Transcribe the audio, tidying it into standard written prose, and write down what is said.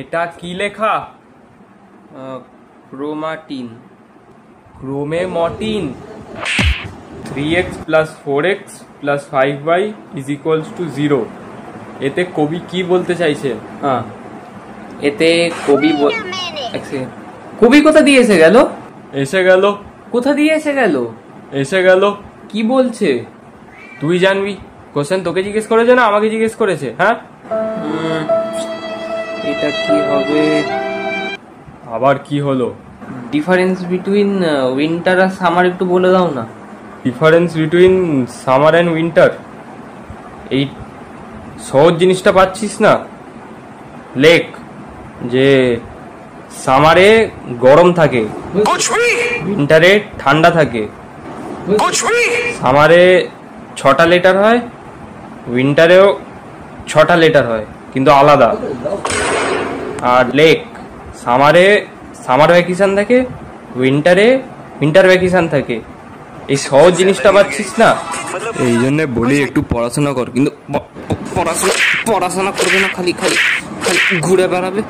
এটা কি লেখা? Chromatin. ক্রোমেমটিন। 3x plus 4x plus 5y is equals to 0. এতে কবি কি বলতে চাইছেন? হ্যাঁ, এতে কবি কবি কোথা দিয়ে এসে গেল? এসে গেল। কোথা দিয়ে এসে গেল? এসে গেল। কি বলছে? তুই জানবি। কোশ্চেন তোকে জিজ্ঞেস করেছে না আমাকে জিজ্ঞেস করেছে? হ্যাঁ, এটা কি হবে? আবার কি হলো? ডিফারেন্স বিটুইন উইন্টার আর সামার একটু বলে দাও না। Difference between summer and winter? এই সহজ জিনিসটা পাচ্ছিস না? লেখ যে সামারে গরম থাকে, উইন্টারে ঠান্ডা থাকে। সামারে 6টা লেটার হয়, উইন্টারেও 6টা লেটার হয়, কিন্তু আলাদা। আর লেখ সামারে সামার ভ্যাকেশন থাকে, উইন্টারে উইন্টার ভ্যাকেশন থাকে। এই সহজ জিনিসটা পাচ্ছিস না, এই জন্য বলি একটু পড়াশোনা কর। কিন্তু পড়াশোনা করবে না, খালি খালি খালি ঘুরে বেড়াবে।